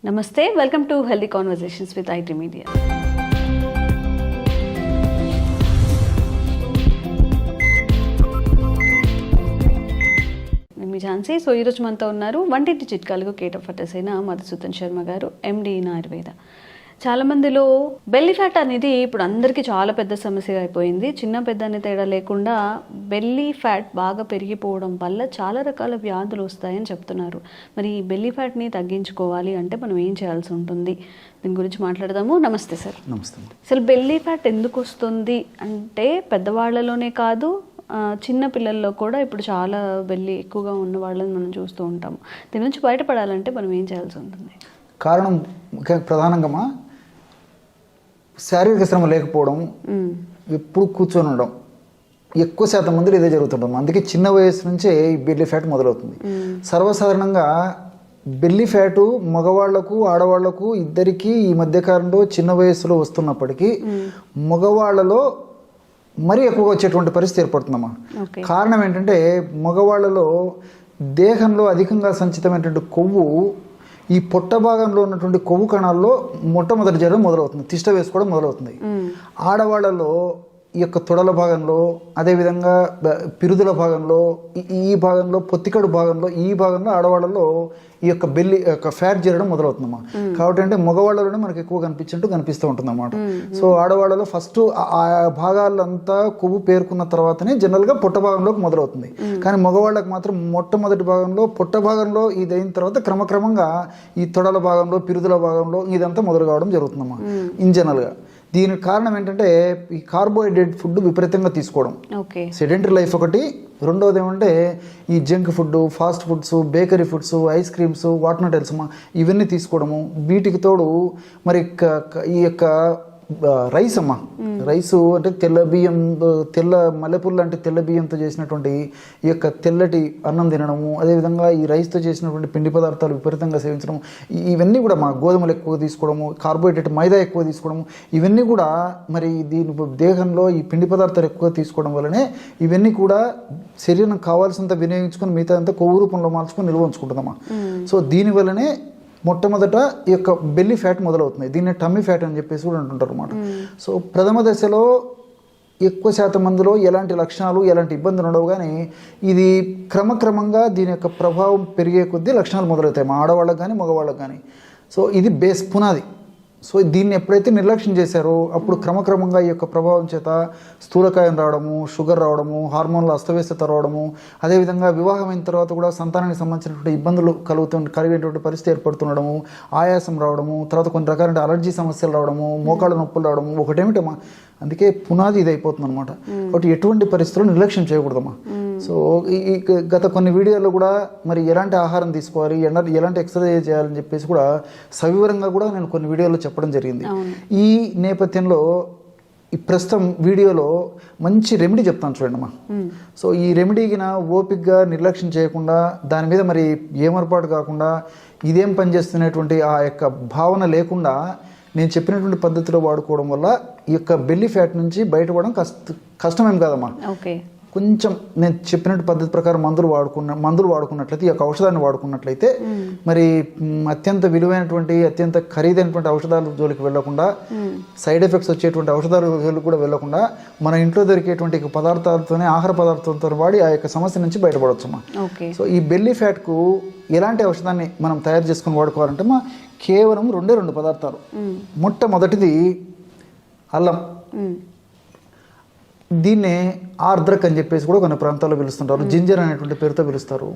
నమస్తే, welcome to healthy conversations with IT media. Me Jhansi. So ఈరోజు మనతో ఉన్నారు వంటింటి చిట్కాలకు కేటఫటస్ అయిన మధుసూదన్ శర్మ గారు, ఎండి ఇన్ ఆయుర్వేద. చాలా మందిలో బెల్లీ ఫ్యాట్ అనేది ఇప్పుడు అందరికీ చాలా పెద్ద సమస్యగా అయిపోయింది. చిన్న పెద్ద అనే తేడా లేకుండా బెల్లీ ఫ్యాట్ బాగా పెరిగిపోవడం వల్ల చాలా రకాల వ్యాధులు వస్తాయని చెప్తున్నారు. మరి ఈ బెల్లీ ఫ్యాట్ని తగ్గించుకోవాలి అంటే మనం ఏం చేయాల్సి ఉంటుంది, దీని గురించి మాట్లాడదాము. నమస్తే సార్. నమస్తే. అసలు బెల్లీ ఫ్యాట్ ఎందుకు వస్తుంది అంటే పెద్దవాళ్ళలోనే కాదు, చిన్న పిల్లల్లో కూడా ఇప్పుడు చాలా బెల్లి ఎక్కువగా ఉన్న వాళ్ళని మనం చూస్తూ ఉంటాము. దీని నుంచి బయటపడాలంటే మనం ఏం చేయాల్సి ఉంటుంది? కారణం ప్రధానంగా శారీరక శ్రమ లేకపోవడం, ఎప్పుడు కూర్చొని ఉండడం, ఎక్కువ శాతం మందిలో ఇదే జరుగుతుంటాం. అందుకే చిన్న వయసు నుంచే ఈ బెల్లీ ఫ్యాట్ మొదలవుతుంది. సర్వసాధారణంగా బెల్లీ ఫ్యాటు మగవాళ్లకు ఆడవాళ్లకు ఇద్దరికీ ఈ మధ్యకాలంలో చిన్న వయసులో వస్తున్నప్పటికీ మగవాళ్లలో మరీ ఎక్కువగా వచ్చేటువంటి పరిస్థితి ఏర్పడుతుందమ్మా. కారణం ఏంటంటే మగవాళ్లలో దేహంలో అధికంగా సంచితమైనటువంటి కొవ్వు ఈ పొట్ట భాగంలో ఉన్నటువంటి కొవ్వు కణాల్లో మొట్టమొదటి జరగడం మొదలవుతుంది, తిష్ట వేసుకోవడం మొదలవుతుంది. ఆడవాళ్లలో ఈ యొక్క తొడల భాగంలో, అదేవిధంగా పిరుదుల భాగంలో, ఈ భాగంలో, పొత్తికడు భాగంలో, ఈ భాగంలో ఆడవాళ్ళలో ఈ యొక్క బెల్లి యొక్క ఫ్యాట్ చేరడం మొదలవుతుందన్నమాట. కాబట్టి అంటే మగవాళ్ళలోనే మనకు ఎక్కువ కనిపిస్తూ ఉంటుంది అన్నమాట. సో ఆడవాళ్ళలో ఫస్ట్ ఆ భాగాలంతా కొవ్వు పేరుకున్న తర్వాతనే జనరల్గా పొట్ట భాగంలోకి మొదలవుతుంది. కానీ మగవాళ్ళకి మాత్రం మొట్టమొదటి భాగంలో, పొట్ట భాగంలో ఇది అయిన తర్వాత క్రమక్రమంగా ఈ తొడల భాగంలో, పిరుదుల భాగంలో ఇదంతా మొదలు కావడం జరుగుతుందమ్మా ఇన్ జనరల్గా. దీనికి కారణం ఏంటంటే ఈ కార్బోహైడ్రేట్ ఫుడ్ విపరీతంగా తీసుకోవడం, సెడెంటరీ లైఫ్ ఒకటి. రెండవది ఏమంటే ఈ junk food, fast foods, bakery foods, ice creams, what not else ఇవన్నీ తీసుకోవడము. వీటికి తోడు మరి ఈ యొక్క రైస్ అమ్మా, రైసు అంటే తెల్ల బియ్యం, తెల్ల మల్లెపూలు అంటే తెల్ల బియ్యంతో చేసినటువంటి ఈ యొక్క తెల్లటి అన్నం తినడము, అదేవిధంగా ఈ రైస్తో చేసినటువంటి పిండి పదార్థాలు విపరీతంగా సేవించడం, ఇవన్నీ కూడా మా గోధుమలు ఎక్కువ తీసుకోవడము, కార్బోహైడ్రేట్ మైదా ఎక్కువ తీసుకోవడము, ఇవన్నీ కూడా మరి దీని దేహంలో ఈ పిండి పదార్థాలు ఎక్కువ తీసుకోవడం వల్లనే ఇవన్నీ కూడా శరీరం కావాల్సినంత వినియోగించుకొని మిగతా అంతా కొవ్వు రూపంలో మార్చుకొని నిల్వ ఉంచుకుంటుందమ్మా. సో దీనివల్లనే మొట్టమొదట ఈ యొక్క బెల్లీ ఫ్యాట్ మొదలవుతుంది. దీన్ని టమ్మీ ఫ్యాట్ అని చెప్పేసి కూడా అంటుంటారు అన్నమాట. సో ప్రథమ దశలో ఎక్కువ శాతం మందిలో ఎలాంటి లక్షణాలు, ఎలాంటి ఇబ్బందులు ఉండవు. కానీ ఇది క్రమక్రమంగా దీని యొక్క ప్రభావం పెరిగే కొద్దీ లక్షణాలు మొదలవుతాయి, మా ఆడవాళ్ళకి కానీ మగవాళ్ళకి కానీ. సో ఇది బేస్, పునాది. సో దీన్ని ఎప్పుడైతే నిర్లక్ష్యం చేశారో అప్పుడు క్రమక్రమంగా ఈ యొక్క ప్రభావం చేత స్థూలకాయం రావడము, షుగర్ రావడము, హార్మోన్ల అస్తవ్యస్తత రావడము, అదేవిధంగా వివాహమైన తర్వాత కూడా సంతానానికి సంబంధించినటువంటి ఇబ్బందులు కలిగేటువంటి పరిస్థితి ఏర్పడుతుండడము, ఆయాసం రావడము, తర్వాత కొన్ని రకాల అలర్జీ సమస్యలు రావడము, మోకాళ్ళ నొప్పులు రావడము, ఒకటేమిటమ్మా. అందుకే పునాది ఇది అయిపోతుంది అనమాట. కాబట్టి ఎటువంటి పరిస్థితుల్లో నిర్లక్ష్యం చేయకూడదమ్మా. సో ఈ గత కొన్ని వీడియోల్లో కూడా మరి ఎలాంటి ఆహారం తీసుకోవాలి, ఎలాంటి ఎక్సర్సైజ్ చేయాలని చెప్పేసి కూడా సవివరంగా కూడా నేను కొన్ని వీడియోలో చెప్పడం జరిగింది. ఈ నేపథ్యంలో ఈ ప్రస్తుతం వీడియోలో మంచి రెమెడీ చెప్తాను చూడండి అమ్మా. సో ఈ రెమెడీకి ఓపికగా నిర్లక్ష్యం చేయకుండా, దాని మీద మరి ఏమర్పాటు కాకుండా, ఇదేం పనిచేస్తున్నటువంటి ఆ యొక్క భావన లేకుండా నేను చెప్పినటువంటి పద్ధతిలో వాడుకోవడం వల్ల ఈ యొక్క బెల్లీ ఫ్యాట్ నుంచి బయటపడడం కష్టమేం కాదమ్మా. కొంచెం నేను చెప్పినట్టు పద్ధతి ప్రకారం మందులు వాడుకున్నట్లయితే, ఈ యొక్క ఔషధాన్ని వాడుకున్నట్లయితే మరి అత్యంత విలువైనటువంటి, అత్యంత ఖరీదైనటువంటి ఔషధాల జోలికి వెళ్లకుండా, సైడ్ ఎఫెక్ట్స్ వచ్చేటువంటి ఔషధాల జోలికి కూడా వెళ్లకుండా మన ఇంట్లో దొరికేటువంటి పదార్థాలతోనే, ఆహార పదార్థాలతో వాడి ఆ యొక్క సమస్య నుంచి బయటపడవచ్చమ్మా. సో ఈ బెల్లీ ఫ్యాట్కు ఎలాంటి ఔషధాన్ని మనం తయారు చేసుకుని వాడుకోవాలంటే కేవలం రెండు పదార్థాలు. మొట్టమొదటిది అల్లం. దీన్నే ఆర్ద్రక్ అని చెప్పేసి కూడా కొన్ని ప్రాంతాల్లో పిలుస్తుంటారు, జింజర్ అనేటువంటి పేరుతో పిలుస్తారు.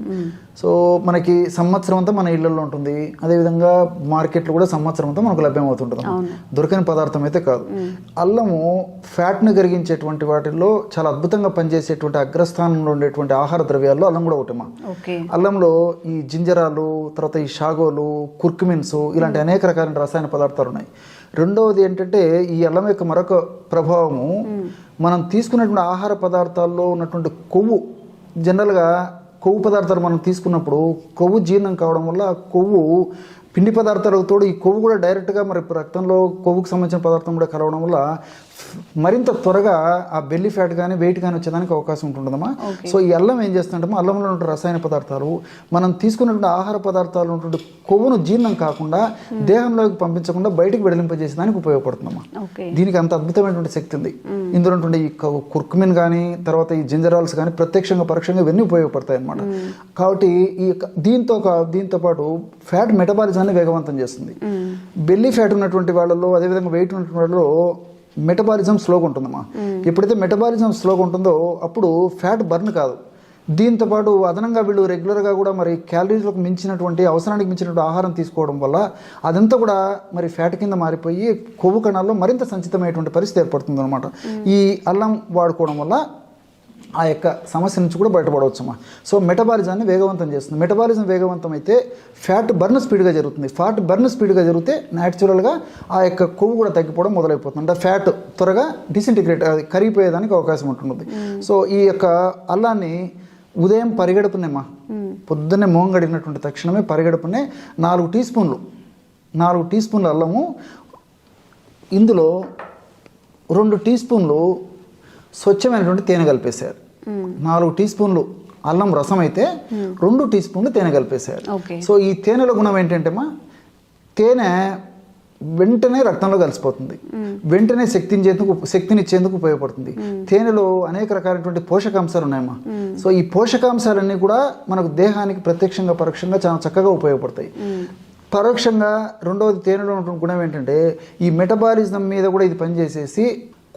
సో మనకి సంవత్సరం అంతా మన ఇళ్లలో ఉంటుంది, అదేవిధంగా మార్కెట్లో కూడా సంవత్సరం అంతా మనకు లభ్యమవుతుంటుంది, దొరకని పదార్థం అయితే కాదు. అల్లము ఫ్యాట్ను కరిగించేటువంటి వాటిల్లో చాలా అద్భుతంగా పనిచేసేటువంటి అగ్రస్థానంలో ఉండేటువంటి ఆహార ద్రవ్యాల్లో అల్లం కూడా ఒకటమ్మా. అల్లంలో ఈ జింజరాలు, తర్వాత ఈ షాగోలు, కుర్కుమిన్స్, ఇలాంటి అనేక రకాలైన రసాయన పదార్థాలు ఉన్నాయి. రెండవది ఏంటంటే ఈ అల్లం యొక్క మరొక ప్రభావము, మనం తీసుకున్నటువంటి ఆహార పదార్థాల్లో ఉన్నటువంటి కొవ్వు, జనరల్గా కొవ్వు పదార్థాలు మనం తీసుకున్నప్పుడు కొవ్వు జీర్ణం కావడం వల్ల కొవ్వు పిండి పదార్థాలకు తోడు ఈ కొవ్వు కూడా డైరెక్ట్గా మరి రక్తంలో కొవ్వుకు సంబంధించిన పదార్థం కూడా కలవడం వల్ల మరింత త్వరగా ఆ బెల్లీ ఫ్యాట్ కానీ వెయిట్ కానీ వచ్చేదానికి అవకాశం ఉంటుందమ్మా. సో ఈ అల్లం ఏం చేస్తుందంటే అల్లంలో ఉన్న రసాయన పదార్థాలు మనం తీసుకున్నటువంటి ఆహార పదార్థాలు ఉన్నటువంటి కొవ్వును జీర్ణం కాకుండా దేహంలోకి పంపించకుండా బయటికి వెడలింపజేసేదానికి ఉపయోగపడుతుందమ్మా. దీనికి అంత అద్భుతమైనటువంటి శక్తి ఉంది. ఇందులో ఉన్నటువంటి ఈ కుర్కుమిన్ కానీ తర్వాత ఈ జింజరాల్స్ కానీ ప్రత్యక్షంగా పరోక్షంగా ఇవన్నీ ఉపయోగపడతాయి అన్నమాట. కాబట్టి ఈ దీంతో పాటు ఫ్యాట్ మెటబాలిజాన్ని వేగవంతం చేస్తుంది. బెల్లీ ఫ్యాట్ ఉన్నటువంటి వాళ్ళలో అదేవిధంగా వెయిట్ ఉన్నటువంటి వాళ్ళలో మెటబాలిజం స్లోగా ఉంటుందమ్మా. ఎప్పుడైతే మెటబాలిజం స్లోగా ఉంటుందో అప్పుడు ఫ్యాట్ బర్న్ కాదు. దీంతో పాటు అదనంగా వీళ్ళు రెగ్యులర్గా కూడా మరి క్యాలరీలకు మించినటువంటి అవసరానికి మించినటువంటి ఆహారం తీసుకోవడం వల్ల అదంతా కూడా మరి ఫ్యాట్ కింద మారిపోయి కొవ్వు కణాల్లో మరింత సంచితమైనటువంటి పరిస్థితి ఏర్పడుతుంది అనమాట. ఈ అల్లం వాడుకోవడం వల్ల ఆ యొక్క సమస్య నుంచి కూడా బయటపడవచ్చమ్మా. సో మెటబాలిజాన్ని వేగవంతం చేస్తుంది. మెటబాలిజం వేగవంతం అయితే ఫ్యాట్ బర్న్ స్పీడ్గా జరుగుతుంది. ఫ్యాట్ బర్న్ స్పీడ్గా జరిగితే న్యాచురల్గా ఆ యొక్క కొవ్వు కూడా తగ్గిపోవడం మొదలైపోతుంది. అంటే ఫ్యాట్ త్వరగా డిసింటిగ్రేట్ కరిగిపోయేదానికి అవకాశం ఉంటుంది. సో ఈ యొక్క అల్లాన్ని ఉదయం పరిగెడుపునేమ్మా, పొద్దున్నే మోహం గడిగినటువంటి తక్షణమే పరిగెడుపునే 4 టీ స్పూన్లు అల్లము, ఇందులో 2 టీ స్పూన్లు స్వచ్ఛమైనటువంటి తేనె కలిపేశారు. 4 టీ స్పూన్లు అల్లం రసం అయితే 2 టీ స్పూన్లు తేనె కలిపేశారు. సో ఈ తేనెలో గుణం ఏంటంటేమా, తేనె వెంటనే రక్తంలో కలిసిపోతుంది, వెంటనే శక్తినిచ్చేందుకు ఉపయోగపడుతుంది. తేనెలో అనేక రకాలైనటువంటి పోషకాంశాలు ఉన్నాయమ్మా. సో ఈ పోషకాంశాలన్నీ కూడా మనకు దేహానికి ప్రత్యక్షంగా పరోక్షంగా చాలా చక్కగా ఉపయోగపడతాయి. పరోక్షంగా రెండవది తేనెలో ఉన్నటువంటి గుణం ఏంటంటే ఈ మెటబాలిజం మీద కూడా ఇది పనిచేసేసి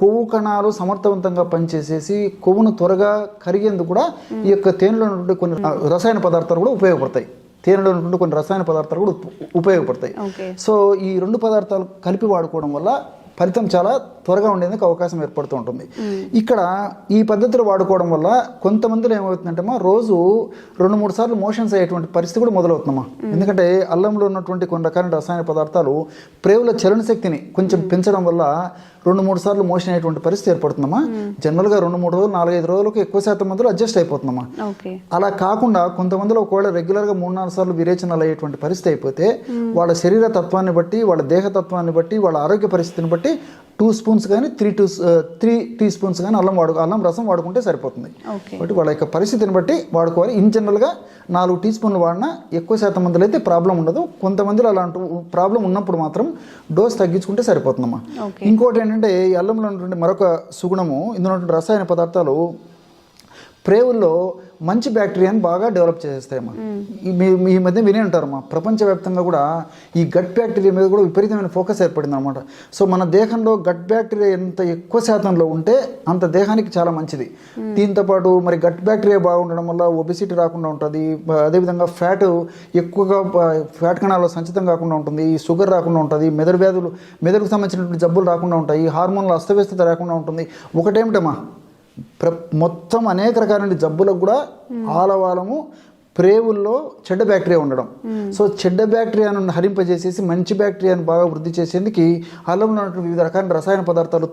కొవ్వు కణాలు సమర్థవంతంగా పనిచేసేసి కొవ్వును త్వరగా కరిగేందుకు కూడా ఈ యొక్క తేనెలో ఉన్నటువంటి కొన్ని రసాయన పదార్థాలు కూడా ఉపయోగపడతాయి. తేనెలో ఉన్నటువంటి కొన్ని రసాయన పదార్థాలు కూడా ఉపయోగపడతాయి. సో ఈ 2 పదార్థాలు కలిపి వాడుకోవడం వల్ల ఫలితం చాలా త్వరగా ఉండేందుకు అవకాశం ఏర్పడుతూ ఉంటుంది. ఇక్కడ ఈ పద్ధతిలో వాడుకోవడం వల్ల కొంతమందిలో ఏమవుతుందంటే రోజు 2-3 సార్లు మోషన్స్ అయ్యేటువంటి పరిస్థితి కూడా మొదలవుతుందమ్మా. ఎందుకంటే అల్లంలో ఉన్నటువంటి కొన్ని రకాల రసాయన పదార్థాలు ప్రేవుల చలన శక్తిని కొంచెం పెంచడం వల్ల 2-3 సార్లు మోషన్ అయ్యేటువంటి పరిస్థితి ఏర్పడుతుందమ్మా. జనరల్గా 2-3 రోజులు 4-5 రోజులకు ఎక్కువ శాతం మందిలో అడ్జస్ట్ అయిపోతుందమ్మా. అలా కాకుండా కొంతమందిలో ఒకవేళ రెగ్యులర్గా 3-4 సార్లు విరేచనాలు అయ్యేటువంటి పరిస్థితి అయిపోతే వాళ్ళ శరీర తత్వాన్ని బట్టి, వాళ్ళ దేహతత్వాన్ని బట్టి, వాళ్ళ ఆరోగ్య పరిస్థితిని బట్టి 2 స్పూన్స్ కానీ 3 టీ స్పూన్స్ కానీ అల్లం రసం వాడుకుంటే సరిపోతుంది. కాబట్టి వాళ్ళ యొక్క పరిస్థితిని బట్టి వాడుకోవాలి. ఇన్ జనరల్గా 4 టీ స్పూన్లు వాడినా ఎక్కువ శాతం మందిలో అయితే ప్రాబ్లం ఉండదు. కొంతమందిలో అలాంటి ప్రాబ్లం ఉన్నప్పుడు మాత్రం డోస్ తగ్గించుకుంటే సరిపోతుందమ్మా. ఇంకోటి ఏంటంటే ఈ అల్లంలో ఉన్నటువంటి మరొక సుగుణము, ఇందులో ఉన్నటువంటి రసాయన పదార్థాలు ప్రేవుల్లో మంచి బ్యాక్టీరియాని బాగా డెవలప్ చేసేస్తాయమ్మా. ఈ మధ్య వినే ఉంటారమ్మా, ప్రపంచవ్యాప్తంగా కూడా ఈ గట్ బ్యాక్టీరియా మీద కూడా విపరీతమైన ఫోకస్ ఏర్పడింది అనమాట. సో మన దేహంలో గట్ బ్యాక్టీరియా ఎంత ఎక్కువ శాతంలో ఉంటే అంత దేహానికి చాలా మంచిది. దీంతోపాటు మరి గట్ బ్యాక్టీరియా బాగుండడం వల్ల ఒబెసిటీ రాకుండా ఉంటుంది. అదేవిధంగా ఫ్యాట్ కణాల్లో సంచితం కాకుండా ఉంటుంది, షుగర్ రాకుండా ఉంటుంది, మెదడుకు సంబంధించినటువంటి జబ్బులు రాకుండా ఉంటాయి, హార్మోన్ల అస్తవ్యస్తత రాకుండా ఉంటుంది. ఒకటేమిటమ్మా, మొత్తం అనేక రకాలైన జబ్బులకు కూడా ఆలవాలము ప్రేవుల్లో చెడ్డ బ్యాక్టీరియా ఉండడం. సో చెడ్డ బ్యాక్టీరియాను హరింపజేసేసి మంచి బ్యాక్టీరియాను బాగా వృద్ధి చేసేందుకు అల్లంలో ఉన్నటువంటి వివిధ రకాల రసాయన పదార్థాలు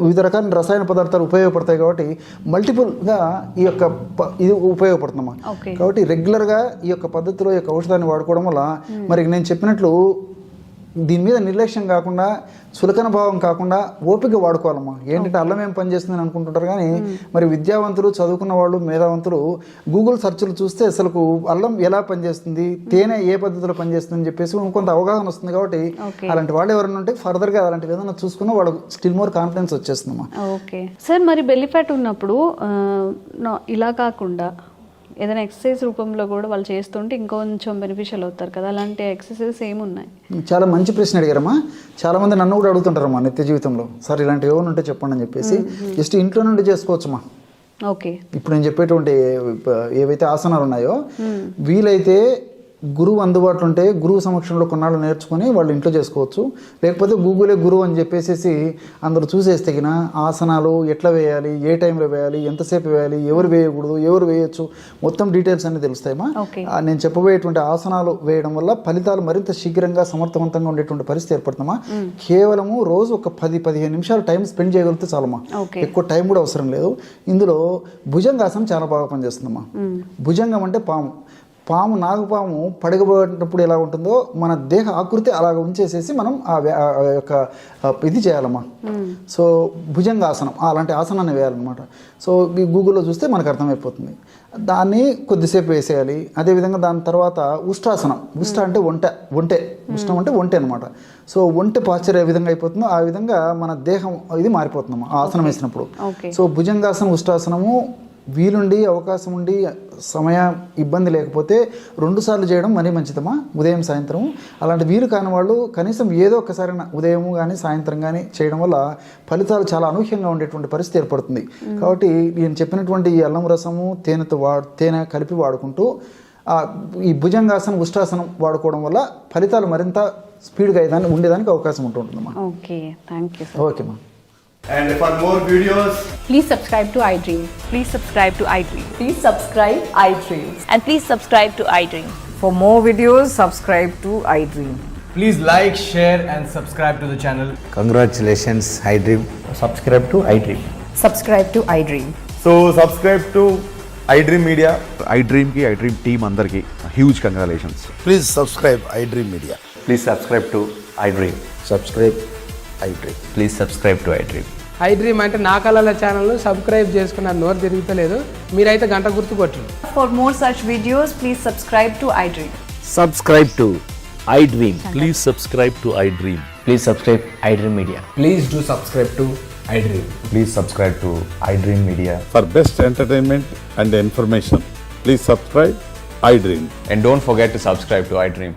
వివిధ రకాల రసాయన పదార్థాలు ఉపయోగపడతాయి. కాబట్టి మల్టిపుల్గా ఇది ఉపయోగపడుతుందమ్మా. కాబట్టి రెగ్యులర్గా ఈ యొక్క పద్ధతిలో ఈ యొక్క ఔషధాన్ని వాడుకోవడం వల్ల మరి నేను చెప్పినట్లు దీని మీద నిర్లక్ష్యం కాకుండా, చులకన భావం కాకుండా ఓపిక వాడుకోవాలమ్మా. ఏంటంటే అల్లం ఏం పనిచేస్తుందని అనుకుంటుంటారు కానీ మరి విద్యావంతులు, చదువుకున్న వాళ్ళు, మేధావంతులు గూగుల్ సెర్చ్లు చూస్తే అసలు అల్లం ఎలా పనిచేస్తుంది, తేనె ఏ పద్ధతిలో పనిచేస్తుంది అని చెప్పేసి కొంత అవగాహన వస్తుంది. కాబట్టి అలాంటి వాళ్ళు ఎవరైనా ఉంటే ఫర్దర్గా అలాంటివి ఏదైనా చూసుకున్నా వాళ్ళు స్టిల్ మోర్ కాన్ఫిడెన్స్ వచ్చేస్తుందమ్మా. ఓకే సార్, మరి బెల్లీ ఫ్యాట్ ఉన్నప్పుడు ఇలా కాకుండా ఏదైనా ఎక్సర్సైజ్ రూపంలో కూడా వాళ్ళు చేస్తుంటే ఇంకొంచెం బెనిఫిషియల్ అవుతారు కదా, అలాంటి ఎక్సర్సైజెస్ ఏమున్నాయి? చాలా మంచి ప్రశ్న అడిగారమ్మా. చాలా మంది నన్ను కూడా అడుగుతుంటారమ్మా నిత్య జీవితంలో, సార్ ఇలాంటివి ఏమైనా ఉంటే చెప్పండి అని చెప్పేసి. జస్ట్ ఇంట్లో నుండి చేసుకోవచ్చమ్మా. ఓకే, ఇప్పుడు నేను చెప్పేటువంటి ఏవైతే ఆసనాలు ఉన్నాయో వీలైతే గురువు అందుబాటులో ఉంటే గురువు సమక్షంలో కొన్నాళ్ళు నేర్చుకొని వాళ్ళు ఇంట్లో చేసుకోవచ్చు. లేకపోతే గూగులే గురువు అని చెప్పేసి అందరూ చూసేస్తే తగిన ఆసనాలు ఎట్లా వేయాలి, ఏ టైంలో వేయాలి, ఎంతసేపు వేయాలి, ఎవరు వేయకూడదు, ఎవరు వేయచ్చు, మొత్తం డీటెయిల్స్ అన్ని తెలుస్తాయమ్మా. నేను చెప్పబోయేటువంటి ఆసనాలు వేయడం వల్ల ఫలితాలు మరింత శీఘ్రంగా సమర్థవంతంగా ఉండేటువంటి పరిస్థితి ఏర్పడుతుందమ్మా. కేవలము రోజు ఒక 10-15 నిమిషాలు టైం స్పెండ్ చేయగలిగితే చాలమ్మా. ఎక్కువ టైం కూడా అవసరం లేదు. ఇందులో భుజంగాసనం చాలా బాగా పనిచేస్తుందమ్మా. భుజంగం అంటే పాము. పాము నాగపాము పడగబడినప్పుడు ఎలా ఉంటుందో మన దేహ ఆకృతి అలాగ ఉంచేసేసి మనం ఆ యొక్క ఇది చేయాలమ్మా. సో భుజంగాసనం అలాంటి ఆసనాన్ని వేయాలన్నమాట. సో ఈ గూగుల్లో చూస్తే మనకు అర్థమైపోతుంది. దాన్ని కొద్దిసేపు వేసేయాలి. అదేవిధంగా దాని తర్వాత ఉష్టాసనం. ఉష్ట అంటే ఒంటె ఉష్ణం అంటే ఒంటె అనమాట. సో ఒంటె పాశ్చర్ ఏ విధంగా అయిపోతుందో ఆ విధంగా మన దేహం ఇది మారిపోతుందమ్మా ఆ ఆసనం వేసినప్పుడు. సో భుజంగాసనం ఉష్టాసనము వీలుండి అవకాశం ఉండి సమయ ఇబ్బంది లేకపోతే 2 సార్లు చేయడం మరీ మంచిదమ్మా, ఉదయం సాయంత్రం. అలాంటి వీలు కాని వాళ్ళు కనీసం ఏదో ఒకసారి ఉదయం కానీ సాయంత్రం కానీ చేయడం వల్ల ఫలితాలు చాలా అనూహ్యంగా ఉండేటువంటి పరిస్థితి ఏర్పడుతుంది. కాబట్టి నేను చెప్పినటువంటి ఈ అల్లం రసము తేనె కలిపి వాడుకుంటూ ఈ భుజంగాసనం ఉష్టాసనం వాడుకోవడం వల్ల ఫలితాలు మరింత స్పీడ్గా ఉండేదానికి అవకాశం ఉంటుందమ్మా. Okay, thank you. ఓకేమ్మా. And for more videos, Please subscribe to iDream. Please subscribe to iDream. Please subscribe iDream. And please subscribe to iDream. For more videos, subscribe to iDream. please like, share, and subscribe to the channel. Congratulations, iDream. Subscribe to iDream. Subscribe to iDream. So subscribe to iDream Media. iDream की iDream team अंदर की huge congratulations. Please subscribe iDream Media. Please subscribe to iDream. Subscribe iDream. Please subscribe to iDream. iDream అంటే నా కళల ఛానల్ను subscribe చేసుకున్నారు, నోరు తిరుగుతలేదు. మీరైతే గంట గుర్తు కొట్టండి. For more such videos, please subscribe to iDream. Subscribe to iDream. Please subscribe to iDream. Please subscribe iDream Media. Please do subscribe to iDream. Please subscribe to iDream Media. For best entertainment and information, please subscribe iDream. And don't forget to subscribe to iDream.